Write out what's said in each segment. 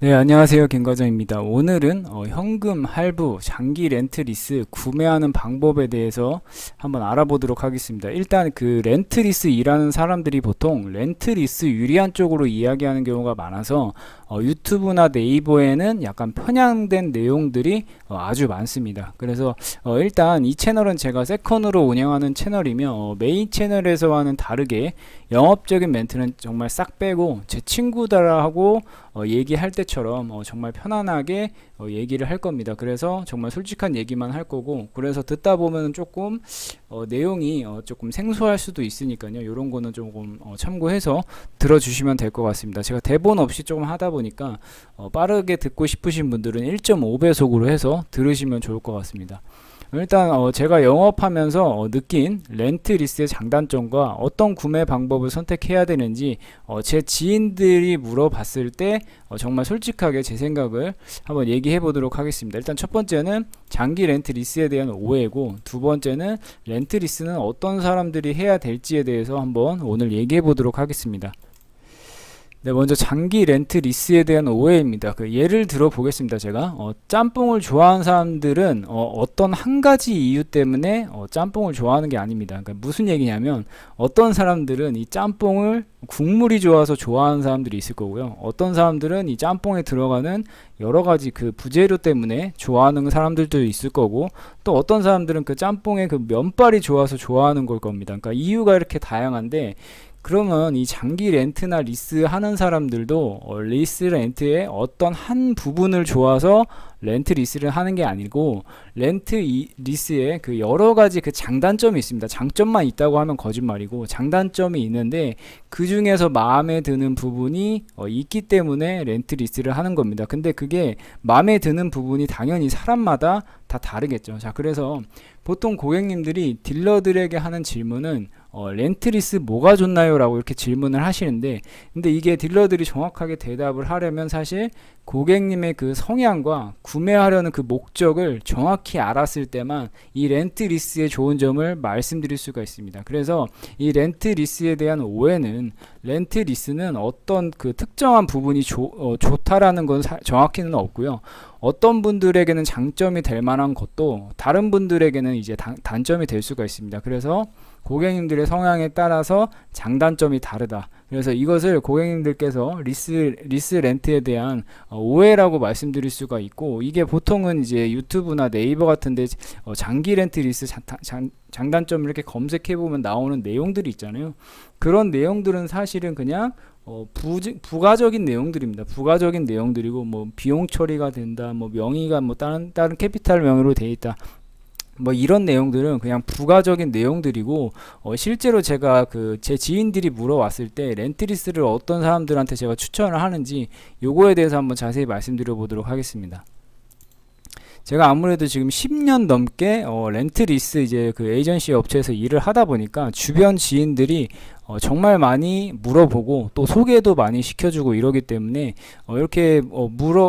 네, 안녕하세요. 김과장입니다. 오늘은 현금 할부, 장기 렌트 리스 구매하는 방법에 대해서 한번 알아보도록 하겠습니다. 일단 그 렌트 리스 일하는 사람들이 보통 렌트 리스 유리한 쪽으로 이야기하는 경우가 많아서 유튜브나 네이버에는 약간 편향된 내용들이 아주 많습니다. 그래서 일단 이 채널은 제가 세컨으로 운영하는 채널이며 메인 채널에서와는 다르게 영업적인 멘트는 정말 싹 빼고 제 친구들하고 얘기할 때처럼 정말 편안하게 얘기를 할 겁니다. 그래서 정말 솔직한 얘기만 할 거고, 그래서 듣다 보면 조금 내용이 조금 생소할 수도 있으니까요. 이런 거는 조금 참고해서 들어주시면 될 것 같습니다. 제가 대본 없이 조금 하다 보니까 빠르게 듣고 싶으신 분들은 1.5배속으로 해서 들으시면 좋을 것 같습니다. 일단 제가 영업하면서 느낀 렌트 리스의 장단점과 어떤 구매 방법을 선택해야 되는지 제 지인들이 물어봤을 때 정말 솔직하게 제 생각을 한번 얘기해 보도록 하겠습니다. 일단 첫 번째는 장기 렌트 리스에 대한 오해고, 두 번째는 렌트 리스는 어떤 사람들이 해야 될지에 대해서 한번 오늘 얘기해 보도록 하겠습니다. 네, 먼저 장기 렌트 리스에 대한 오해입니다. 그 예를 들어 보겠습니다. 제가 짬뽕을 좋아하는 사람들은 어떤 한 가지 이유 때문에 짬뽕을 좋아하는 게 아닙니다. 그러니까 무슨 얘기냐면, 어떤 사람들은 이 짬뽕을 국물이 좋아서 좋아하는 사람들이 있을 거고요. 어떤 사람들은 이 짬뽕에 들어가는 여러 가지 그 부재료 때문에 좋아하는 사람들도 있을 거고, 또 어떤 사람들은 그 짬뽕의 그 면발이 좋아서 좋아하는 걸 겁니다. 그러니까 이유가 이렇게 다양한데, 그러면 이 장기 렌트나 리스 하는 사람들도 리스 렌트의 어떤 한 부분을 좋아서 렌트 리스를 하는 게 아니고, 렌트 리스에 그 여러 가지 그 장단점이 있습니다. 장점만 있다고 하면 거짓말이고, 장단점이 있는데 그 중에서 마음에 드는 부분이 있기 때문에 렌트 리스를 하는 겁니다. 근데 그게 마음에 드는 부분이 당연히 사람마다 다 다르겠죠. 자, 그래서 보통 고객님들이 딜러들에게 하는 질문은 렌트 리스 뭐가 좋나요? 라고 이렇게 질문을 하시는데, 근데 이게 딜러들이 정확하게 대답을 하려면 사실 고객님의 그 성향과 구매하려는 그 목적을 정확히 알았을 때만 이 렌트 리스의 좋은 점을 말씀드릴 수가 있습니다. 그래서 이 렌트 리스에 대한 오해는, 렌트 리스는 어떤 그 특정한 부분이 좋다라는 건 정확히는 없고요. 어떤 분들에게는 장점이 될 만한 것도 다른 분들에게는 이제 단점이 될 수가 있습니다. 그래서 고객님들의 성향에 따라서 장단점이 다르다. 그래서 이것을 고객님들께서 리스 렌트에 대한 오해라고 말씀드릴 수가 있고, 이게 보통은 이제 유튜브나 네이버 같은데 장기 렌트 리스 장단점 이렇게 검색해 보면 나오는 내용들이 있잖아요. 그런 내용들은 사실은 그냥 부가적인 내용들입니다. 부가적인 내용들이고, 뭐 비용 처리가 된다, 뭐 명의가 뭐 다른 캐피탈 명의로 돼 있다, 뭐 이런 내용들은 그냥 부가적인 내용들이고, 실제로 제가 그 제 지인들이 물어왔을 때 렌트리스를 어떤 사람들한테 제가 추천을 하는지 요거에 대해서 한번 자세히 말씀드려 보도록 하겠습니다. 제가 아무래도 지금 10년 넘게 렌트리스 이제 그 에이전시 업체에서 일을 하다 보니까 주변 지인들이 정말 많이 물어보고 또 소개도 많이 시켜주고 이러기 때문에 이렇게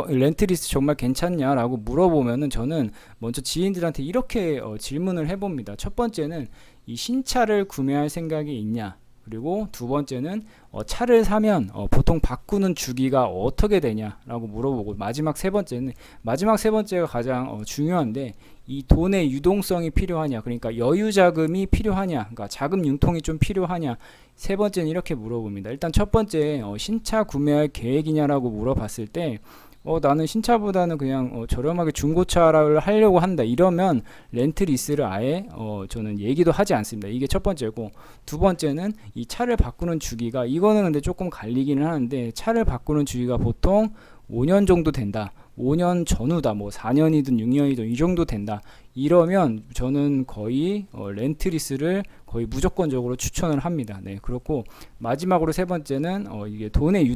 렌트리스 정말 괜찮냐라고 물어보면은 저는 먼저 지인들한테 이렇게 질문을 해봅니다. 첫 번째는 이 신차를 구매할 생각이 있냐? 그리고 두 번째는 차를 사면 보통 바꾸는 주기가 어떻게 되냐라고 물어보고, 마지막 세 번째가 가장 중요한데, 이 돈의 유동성이 필요하냐, 그러니까 여유 자금이 필요하냐, 그러니까 자금 융통이 좀 필요하냐, 세 번째는 이렇게 물어봅니다. 일단 첫 번째, 신차 구매할 계획이냐라고 물어봤을 때 나는 신차보다는 그냥 저렴하게 중고차를 하려고 한다, 이러면 렌트 리스를 아예 저는 얘기도 하지 않습니다. 이게 첫 번째고, 두 번째는 이 차를 바꾸는 주기가, 이거는 근데 조금 갈리기는 하는데, 차를 바꾸는 주기가 보통 5년 정도 된다, 5년 전후다, 뭐 4년이든 6년이든 이 정도 된다, 이러면 저는 거의 렌트 리스를 거의 무조건적으로 추천을 합니다. 네, 그렇고 마지막으로 세 번째는 이게 돈의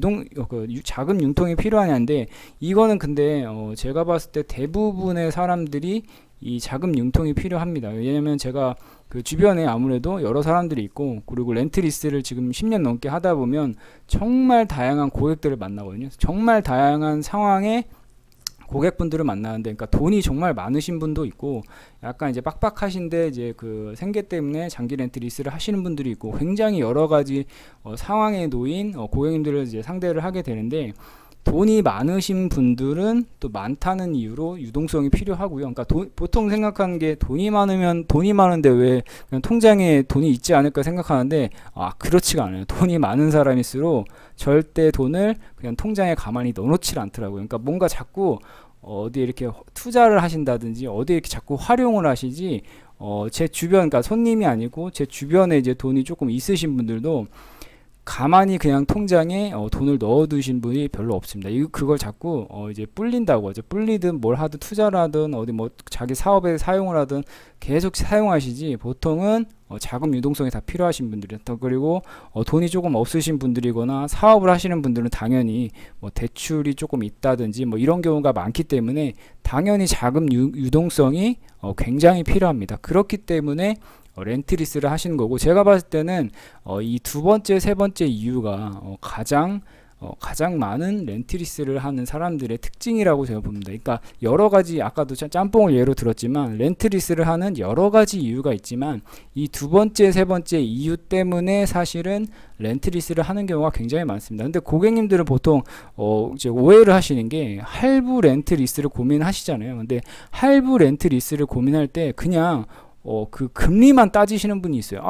자금 융통이 필요하냐인데, 이거는 근데 제가 봤을 때 대부분의 사람들이 이 자금 융통이 필요합니다. 왜냐면 제가 그 주변에 아무래도 여러 사람들이 있고, 그리고 렌트 리스를 지금 10년 넘게 하다 보면 정말 다양한 고객들을 만나거든요. 정말 다양한 상황에 고객분들을 만나는데, 그러니까 돈이 정말 많으신 분도 있고, 약간 이제 빡빡하신데 이제 그 생계 때문에 장기 렌트 리스를 하시는 분들이 있고, 굉장히 여러 가지 상황에 놓인 고객님들을 이제 상대를 하게 되는데, 돈이 많으신 분들은 또 많다는 이유로 유동성이 필요하고요. 그러니까 보통 생각하는 게 돈이 많으면 돈이 많은데 왜 그냥 통장에 돈이 있지 않을까 생각하는데 그렇지가 않아요. 돈이 많은 사람일수록 절대 돈을 그냥 통장에 가만히 넣어놓질 않더라고요. 그러니까 뭔가 자꾸 어디에 이렇게 투자를 하신다든지 어디에 이렇게 자꾸 활용을 하시지 제 주변, 그러니까 손님이 아니고 제 주변에 이제 돈이 조금 있으신 분들도 가만히 그냥 통장에 돈을 넣어두신 분이 별로 없습니다. 그걸 자꾸 이제 불린다고 하죠. 불리든 뭘 하든 투자를 하든 어디 뭐 자기 사업에 사용을 하든 계속 사용하시지, 보통은 자금 유동성이 다 필요하신 분들이, 그리고 돈이 조금 없으신 분들이거나 사업을 하시는 분들은 당연히 뭐 대출이 조금 있다든지 뭐 이런 경우가 많기 때문에 당연히 자금 유동성이 굉장히 필요합니다. 그렇기 때문에 렌트리스를 하시는 거고, 제가 봤을 때는 이 두 번째, 세 번째 이유가 가장 많은 렌트리스를 하는 사람들의 특징이라고 제가 봅니다. 그러니까 여러 가지, 아까도 짬뽕을 예로 들었지만 렌트리스를 하는 여러 가지 이유가 있지만 이 두 번째, 세 번째 이유 때문에 사실은 렌트리스를 하는 경우가 굉장히 많습니다. 근데 고객님들은 보통 이제 오해를 하시는 게 할부 렌트리스를 고민하시잖아요. 근데 할부 렌트리스를 고민할 때 그냥 그 금리만 따지시는 분이 있어요.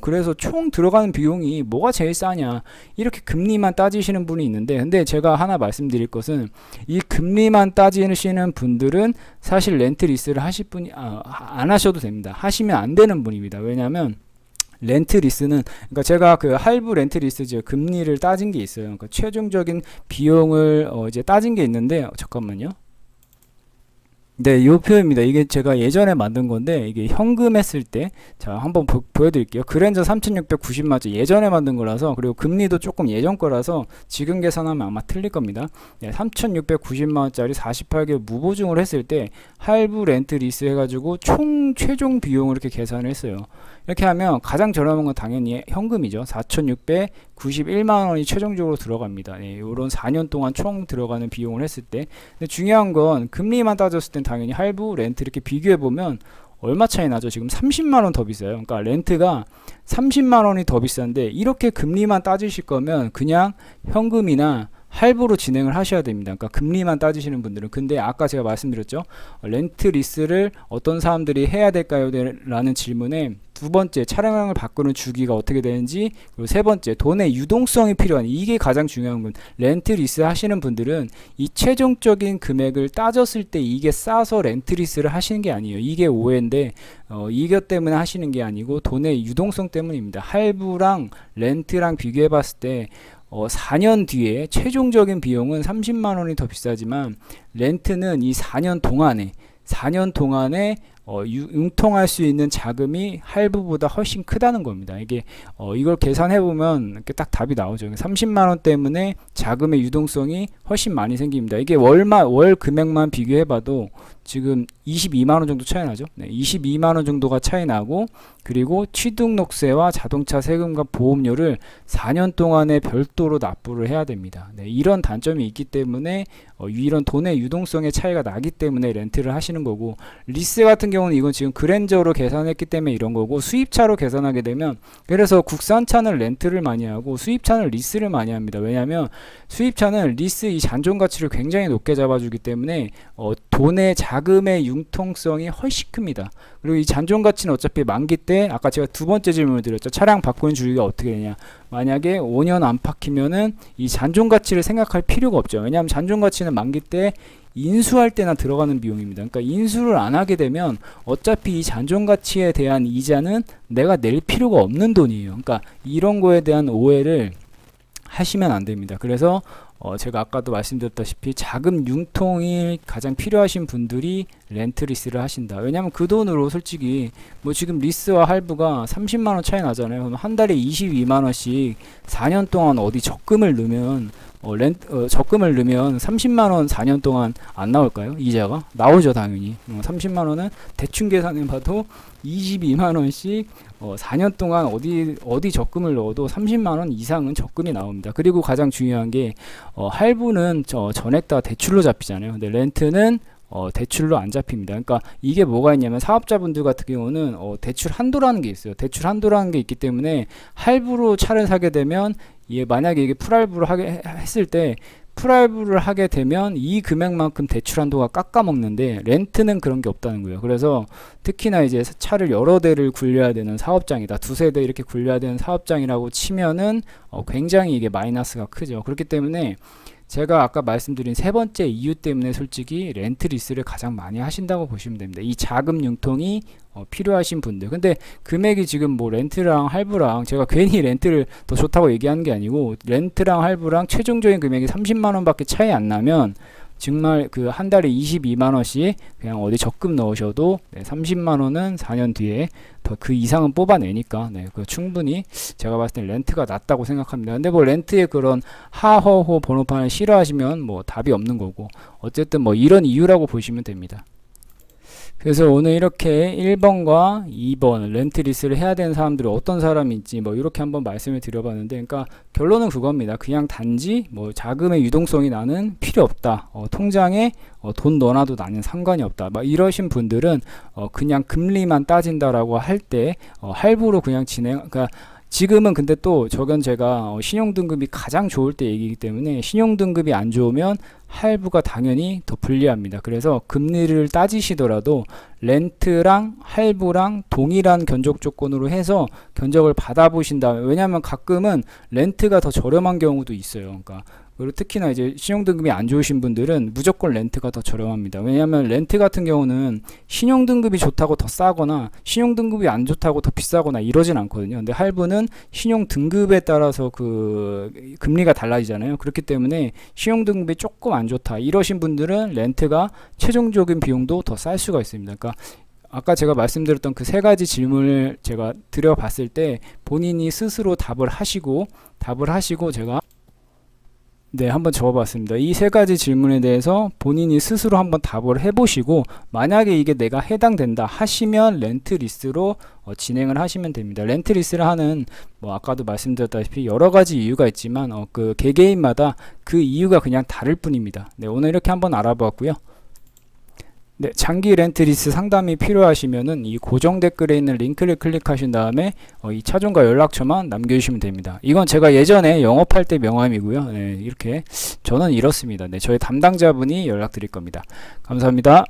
그래서 총 들어가는 비용이 뭐가 제일 싸냐, 이렇게 금리만 따지시는 분이 있는데, 근데 제가 하나 말씀드릴 것은, 이 금리만 따지시는 분들은 사실 렌트리스를 하실 분이 안 하셔도 됩니다. 하시면 안 되는 분입니다. 왜냐하면 렌트리스는, 그러니까 제가 그 할부 렌트리스 금리를 따진 게 있어요. 그러니까 최종적인 비용을 이제 따진 게 있는데, 잠깐만요. 네, 요 표입니다. 이게 제가 예전에 만든 건데, 이게 현금 했을 때, 자, 한번 보여드릴게요. 그랜저 3690만원짜리 예전에 만든 거라서, 그리고 금리도 조금 예전 거라서 지금 계산하면 아마 틀릴 겁니다. 네, 3690만원짜리 48개월 무보증을 했을 때 할부 렌트 리스 해가지고 최종 비용을 이렇게 계산을 했어요. 이렇게 하면 가장 저렴한 건 당연히 현금이죠. 4691만원이 최종적으로 들어갑니다. 네, 요런 4년 동안 총 들어가는 비용을 했을 때. 근데 중요한 건 금리만 따졌을 땐 당연히 할부, 렌트 이렇게 비교해보면 얼마 차이 나죠? 지금 30만원 더 비싸요. 그러니까 렌트가 30만원이 더 비싼데, 이렇게 금리만 따지실 거면 그냥 현금이나 할부로 진행을 하셔야 됩니다. 그러니까 금리만 따지시는 분들은. 근데 아까 제가 말씀드렸죠, 렌트 리스를 어떤 사람들이 해야 될까요? 라는 질문에 두 번째, 차량을 바꾸는 주기가 어떻게 되는지, 그리고 세 번째, 돈의 유동성이 필요한, 이게 가장 중요한 건, 렌트 리스 하시는 분들은 이 최종적인 금액을 따졌을 때 이게 싸서 렌트 리스를 하시는 게 아니에요. 이게 오해인데, 이것 때문에 하시는 게 아니고 돈의 유동성 때문입니다. 할부랑 렌트랑 비교해 봤을 때 4년 뒤에 최종적인 비용은 30만원이 더 비싸지만, 렌트는 이 4년 동안에 융통할 수 있는 자금이 할부보다 훨씬 크다는 겁니다. 이게 이걸 계산해 보면 이렇게 딱 답이 나오죠. 30만원 때문에 자금의 유동성이 훨씬 많이 생깁니다. 이게 월 금액만 비교해 봐도 지금 22만원 정도 차이 나죠. 네, 22만원 정도가 차이 나고, 그리고 취등록세와 자동차 세금과 보험료를 4년 동안에 별도로 납부를 해야 됩니다. 네, 이런 단점이 있기 때문에 이런 돈의 유동성의 차이가 나기 때문에 렌트를 하시는 거고, 리스 같은 경우는 이건 지금 그랜저로 계산했기 때문에 이런 거고, 수입차로 계산하게 되면, 그래서 국산차는 렌트를 많이 하고 수입차는 리스를 많이 합니다. 왜냐하면 수입차는 리스 이 잔존 가치를 굉장히 높게 잡아주기 때문에 돈의 자금의 융통성이 훨씬 큽니다. 그리고 이 잔존 가치는 어차피 만기 때, 아까 제가 두 번째 질문을 드렸죠. 차량 바꾸는 주기가 어떻게 되냐. 만약에 5년 안팎이면은 이 잔존 가치를 생각할 필요가 없죠. 왜냐하면 잔존 가치는 만기 때 인수할 때나 들어가는 비용입니다. 그러니까 인수를 안 하게 되면 어차피 이 잔존 가치에 대한 이자는 내가 낼 필요가 없는 돈이에요. 그러니까 이런 거에 대한 오해를 하시면 안 됩니다. 그래서 제가 아까도 말씀드렸다시피 자금 융통이 가장 필요하신 분들이 렌트 리스를 하신다. 왜냐면 그 돈으로 솔직히 뭐 지금 리스와 할부가 30만원 차이 나잖아요. 그럼 한 달에 22만원씩 4년 동안 어디 적금을 넣으면 적금을 넣으면 30만원 4년 동안 안 나올까요? 이자가? 나오죠, 당연히. 30만원은 대충 계산해 봐도 22만원씩 4년 동안 어디 적금을 넣어도 30만원 이상은 적금이 나옵니다. 그리고 가장 중요한 게 할부는 전액 다 대출로 잡히잖아요. 근데 렌트는 대출로 안 잡힙니다. 그러니까 이게 뭐가 있냐면, 사업자분들 같은 경우는 대출 한도라는 게 있어요. 대출 한도라는 게 있기 때문에 할부로 차를 사게 되면, 만약에 이게 풀할부로 했을 때 풀할부를 하게 되면 이 금액만큼 대출 한도가 깎아먹는데 렌트는 그런 게 없다는 거예요. 그래서 특히나 이제 차를 여러 대를 굴려야 되는 사업장이다, 두세 대 이렇게 굴려야 되는 사업장이라고 치면은 굉장히 이게 마이너스가 크죠. 그렇기 때문에 제가 아까 말씀드린 세 번째 이유 때문에 솔직히 렌트 리스를 가장 많이 하신다고 보시면 됩니다. 이 자금 융통이 필요하신 분들. 근데 금액이 지금 뭐 렌트랑 할부랑, 제가 괜히 렌트를 더 좋다고 얘기하는 게 아니고, 렌트랑 할부랑 최종적인 금액이 30만 원밖에 차이 안 나면 정말 그 한 달에 22만 원씩 그냥 어디 적금 넣으셔도 30만 원은 4년 뒤에 더 그 이상은 뽑아내니까 그 충분히 제가 봤을 때 렌트가 낫다고 생각합니다. 근데 뭐 렌트의 그런 하허호 번호판을 싫어하시면 뭐 답이 없는 거고, 어쨌든 뭐 이런 이유라고 보시면 됩니다. 그래서 오늘 이렇게 1번과 2번 렌트 리스를 해야 되는 사람들이 어떤 사람인지 뭐 이렇게 한번 말씀을 드려봤는데, 그러니까 결론은 그겁니다. 그냥 단지 뭐 자금의 유동성이 나는 필요 없다, 통장에 돈 넣어놔도 나는 상관이 없다, 막 이러신 분들은 그냥 금리만 따진다라고 할 때 할부로 그냥 그러니까 지금은 근데 또 저건 제가 신용등급이 가장 좋을 때 얘기이기 때문에, 신용등급이 안 좋으면 할부가 당연히 더 불리합니다. 그래서 금리를 따지시더라도 렌트랑 할부랑 동일한 견적 조건으로 해서 견적을 받아보신 다음에, 왜냐하면 가끔은 렌트가 더 저렴한 경우도 있어요. 그러니까 그리고 특히나 이제 신용등급이 안 좋으신 분들은 무조건 렌트가 더 저렴합니다. 왜냐하면 렌트 같은 경우는 신용등급이 좋다고 더 싸거나 신용등급이 안 좋다고 더 비싸거나 이러진 않거든요. 근데 할부는 신용등급에 따라서 그 금리가 달라지잖아요. 그렇기 때문에 신용등급이 조금 안 좋다 이러신 분들은 렌트가 최종적인 비용도 더 쌀 수가 있습니다. 그러니까 아까 제가 말씀드렸던 그 세 가지 질문을 제가 드려봤을 때 본인이 스스로 답을 하시고 제가 한번 적어봤습니다. 이 세 가지 질문에 대해서 본인이 스스로 한번 답을 해보시고, 만약에 이게 내가 해당된다 하시면 렌트 리스로 진행을 하시면 됩니다. 렌트 리스를 하는 뭐 아까도 말씀드렸다시피 여러 가지 이유가 있지만 그 개개인마다 그 이유가 그냥 다를 뿐입니다. 오늘 이렇게 한번 알아보았고요. 장기 렌트 리스 상담이 필요하시면은 이 고정 댓글에 있는 링크를 클릭하신 다음에 이 차종과 연락처만 남겨주시면 됩니다. 이건 제가 예전에 영업할 때 명함이고요. 이렇게 저는 이렇습니다. 저희 담당자분이 연락드릴 겁니다. 감사합니다.